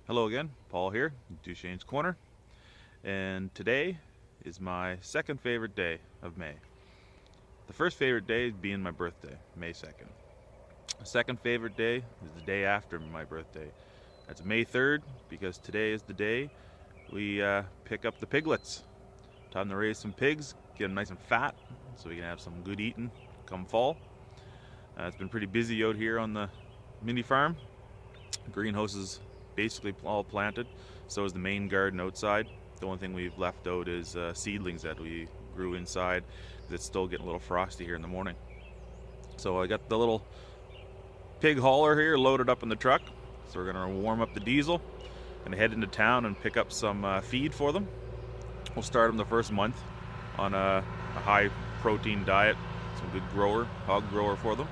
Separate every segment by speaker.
Speaker 1: Hello again, Paul here, Duchesne's Corner, and today is my second favorite day of May. The first favorite day being my birthday, May 2nd. The second favorite day is the day after my birthday. That's May 3rd, because today is the day we pick up the piglets. Time to raise some pigs, get them nice and fat, so we can have some good eating come fall. It's been pretty busy out here on the mini farm. The greenhouse is basically all planted, so is the main garden outside. The only thing we've left out is seedlings that we grew inside, because it's still getting a little frosty here in the morning. So I got the little pig hauler here loaded up in the truck, so we're going to warm up the diesel and head into town and pick up some feed for them. We'll start them the first month on a high protein diet, some good hog grower for them,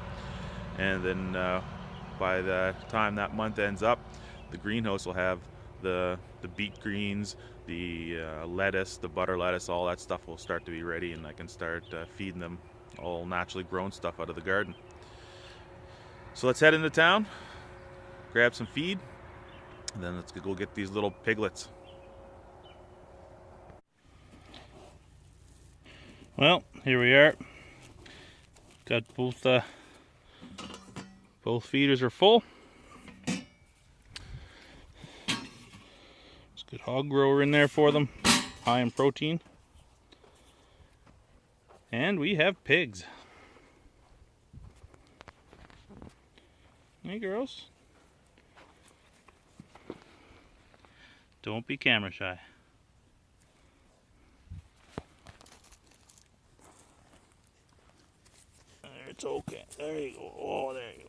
Speaker 1: and then by the time that month ends up, the greenhouse will have the beet greens, the lettuce, the butter lettuce, all that stuff will start to be ready, and I can start feeding them all naturally grown stuff out of the garden. So let's head into town, grab some feed, and then let's go get these little piglets.
Speaker 2: Well, here we are. Got both feeders are full. There's a good hog grower in there for them, high in protein. And we have pigs. Hey girls. Don't be camera shy. It's okay. There you go. Oh, there you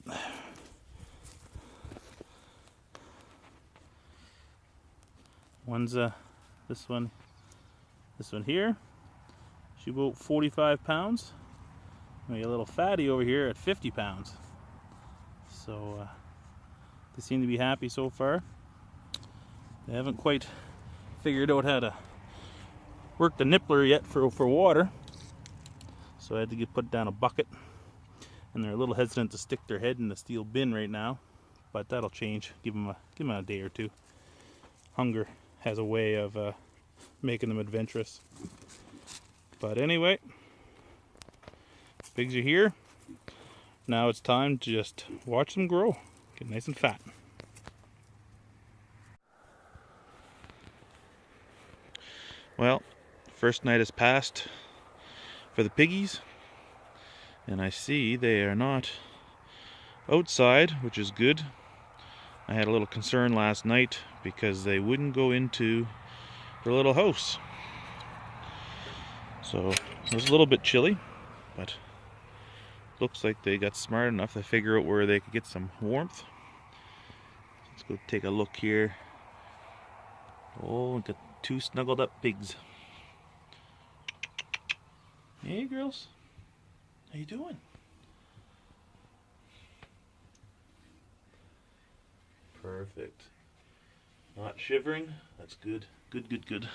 Speaker 2: go. One's this one here. She about 45 pounds. We got a little fatty over here at 50 pounds. So they seem to be happy so far. They haven't quite figured out how to work the nippler yet for water. So I had to put down a bucket, and they're a little hesitant to stick their head in the steel bin right now, but that'll change. Give them a day or two. Hunger has a way of making them adventurous. But anyway, pigs are here. Now it's time to just watch them grow, get nice and fat. Well, first night has passed for the piggies, and I see they are not outside, which is good. I had a little concern last night because they wouldn't go into their little house. So it was a little bit chilly, but looks like they got smart enough to figure out where they could get some warmth. Let's go take a look here. Oh, we got two snuggled up pigs. Hey girls, how you doing? Perfect. Not shivering. That's good. Good.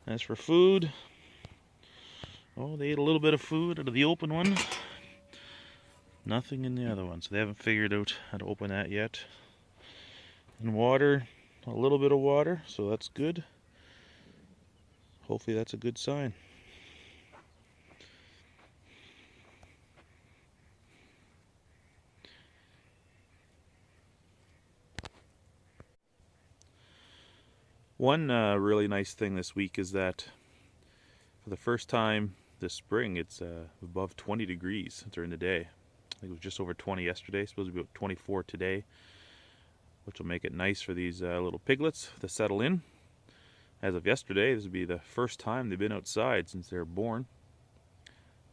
Speaker 2: As for food, oh, they ate a little bit of food out of the open one. Nothing in the other one, so they haven't figured out how to open that yet. And water, a little bit of water, so that's good. Hopefully that's a good sign. One really nice thing this week is that for the first time this spring, it's above 20 degrees during the day. I think it was just over 20 yesterday, supposed to be about 24 today, which will make it nice for these little piglets to settle in. As of yesterday, this would be the first time they've been outside since they were born.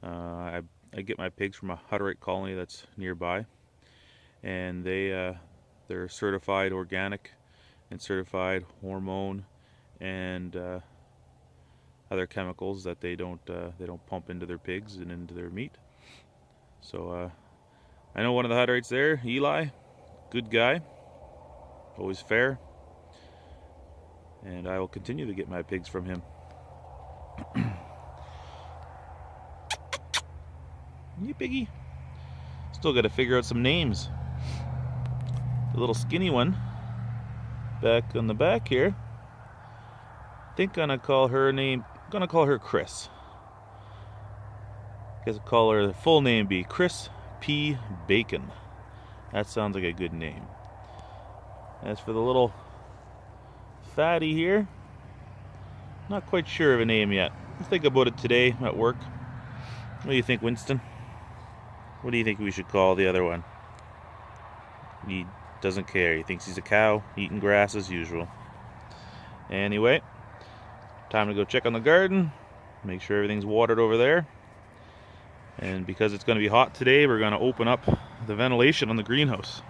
Speaker 2: I get my pigs from a Hutterite colony that's nearby, and they're certified organic and certified hormone and other chemicals that they don't pump into their pigs and into their meat. So I know one of the Hutterites there, Eli, good guy, always fair, and I will continue to get my pigs from him. You piggy. Still got to figure out some names. The little skinny one back on the back here. I think I'm gonna call her Chris. I guess I'll call her the full name be Chris P. Bacon. That sounds like a good name. As for the little fatty here, not quite sure of a name yet. I'll think about it today at work. What do you think, Winston? What do you think we should call the other one? He doesn't care. He thinks he's a cow eating grass as usual. Anyway, time to go check on the garden, make sure everything's watered over there. And because it's going to be hot today, we're going to open up the ventilation on the greenhouse.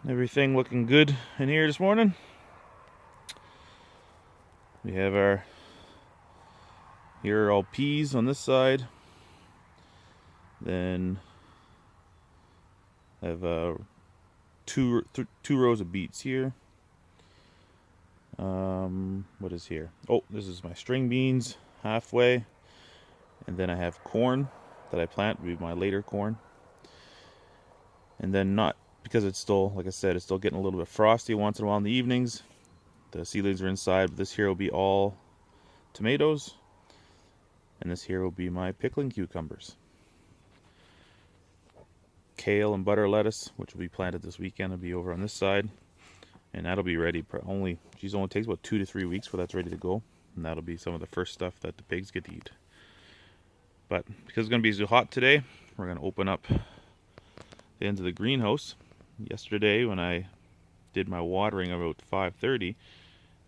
Speaker 2: Everything looking good in here this morning. We have here are all peas on this side. Then I have two rows of beets here. What is here? Oh, this is my string beans halfway. And then I have corn that I plant, will be my later corn. And then because it's still, like I said, it's still getting a little bit frosty once in a while in the evenings. The seedlings are inside, but this here will be all tomatoes. And this here will be my pickling cucumbers. Kale and butter lettuce, which will be planted this weekend, will be over on this side. And that'll be ready. Only takes about 2 to 3 weeks for that's ready to go. And that'll be some of the first stuff that the pigs get to eat. But because it's going to be so hot today, we're going to open up the ends of the greenhouse. Yesterday when I did my watering about 5:30,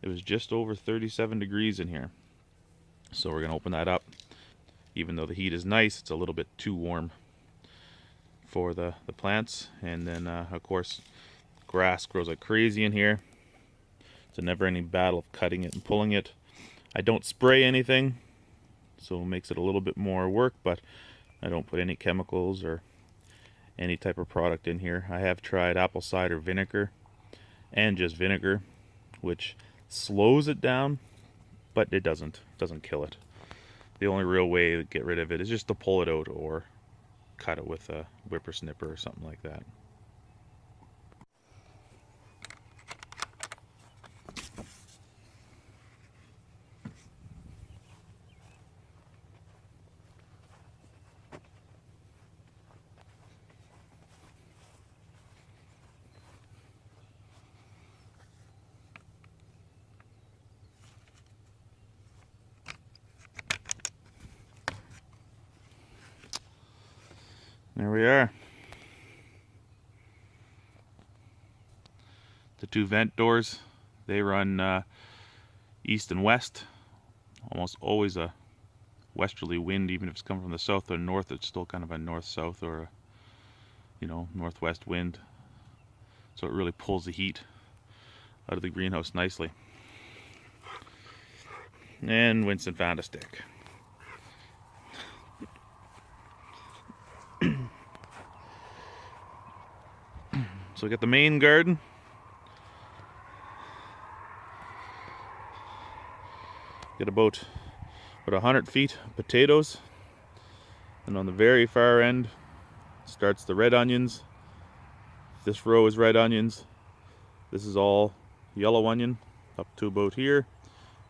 Speaker 2: it was just over 37 degrees in here. So we're going to open that up. Even though the heat is nice, it's a little bit too warm for the plants. And then of course grass grows like crazy in here. It's a never-ending battle of cutting it and pulling it. I don't spray anything, so it makes it a little bit more work, but I don't put any chemicals or any type of product in here. I have tried apple cider vinegar and just vinegar, which slows it down, but it doesn't kill it. The only real way to get rid of it is just to pull it out or cut it with a whippersnipper or something like that. There we are. The two vent doors, they run east and west. Almost always a westerly wind, even if it's coming from the south or north, it's still kind of a north-south or a, northwest wind. So it really pulls the heat out of the greenhouse nicely. And Winston found a stick. So we got the main garden. Got about 100 feet of potatoes. And on the very far end starts the red onions. This row is red onions. This is all yellow onion up to about here.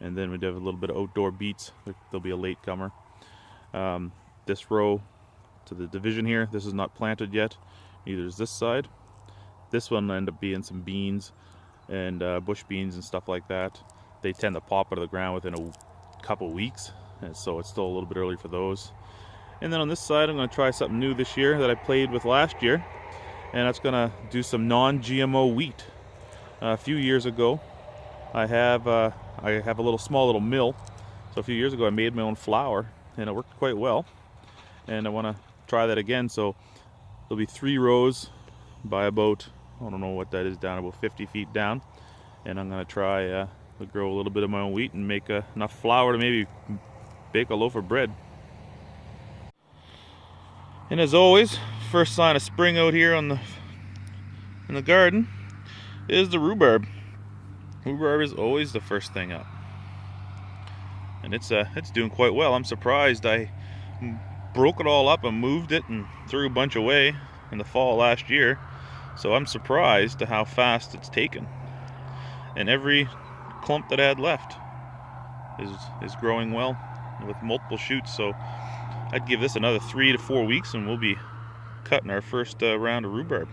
Speaker 2: And then we have a little bit of outdoor beets. There'll be a latecomer. This row to the division here, this is not planted yet. Neither is this side. This one will end up being some beans and bush beans and stuff like that. They tend to pop out of the ground within a couple weeks, and so it's still a little bit early for those. And then on this side, I'm going to try something new this year that I played with last year, and that's going to do some non-GMO wheat. A few years ago, I have a small little mill. So a few years ago, I made my own flour, and it worked quite well. And I want to try that again. So there'll be 3 rows by about, I don't know what that is, down about 50 feet down. And I'm going to try to grow a little bit of my own wheat and make enough flour to maybe bake a loaf of bread. And as always, first sign of spring out here in the garden is the rhubarb. Rhubarb is always the first thing up. And it's doing quite well. I'm surprised. I broke it all up and moved it and threw a bunch away in the fall last year. So I'm surprised to how fast it's taken. And every clump that I had left is growing well with multiple shoots. So I'd give this another 3 to 4 weeks and we'll be cutting our first round of rhubarb.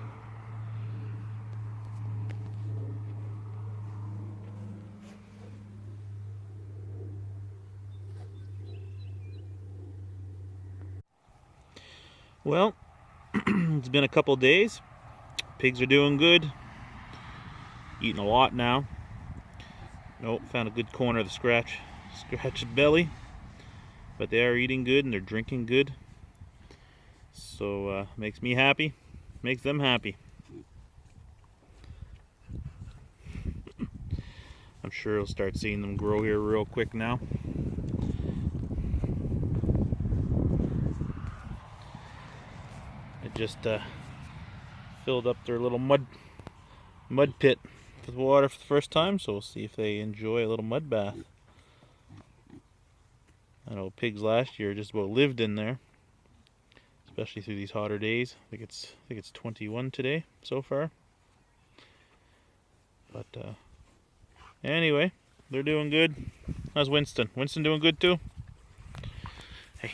Speaker 2: Well, it's been a couple days. Pigs are doing good. Eating a lot now. Nope, found a good corner of the scratch belly. But they are eating good and they're drinking good. So makes me happy, makes them happy. I'm sure you'll start seeing them grow here real quick now. I just filled up their little mud pit with water for the first time, so we'll see if they enjoy a little mud bath. I know pigs last year just about lived in there, especially through these hotter days. I think it's 21 today so far. But anyway, they're doing good. How's Winston? Winston doing good too? Hey.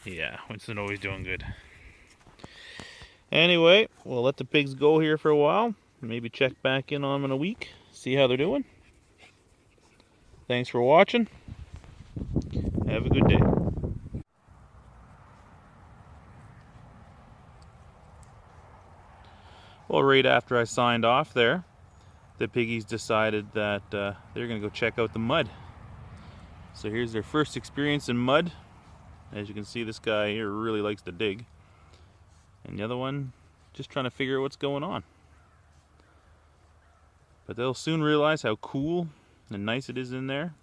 Speaker 2: Yeah, Winston always doing good. Anyway, we'll let the pigs go here for a while. Maybe check back in on them in a week. See how they're doing. Thanks for watching. Have a good day. Well, right after I signed off there, the piggies decided that they're going to go check out the mud. So here's their first experience in mud. As you can see, this guy here really likes to dig. And the other one just trying to figure out what's going on. But they'll soon realize how cool and nice it is in there.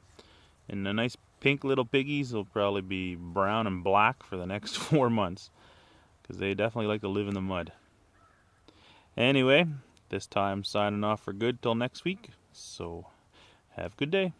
Speaker 2: And the nice pink little piggies will probably be brown and black for the next 4 months. Because they definitely like to live in the mud. Anyway, this time signing off for good till next week. So have a good day.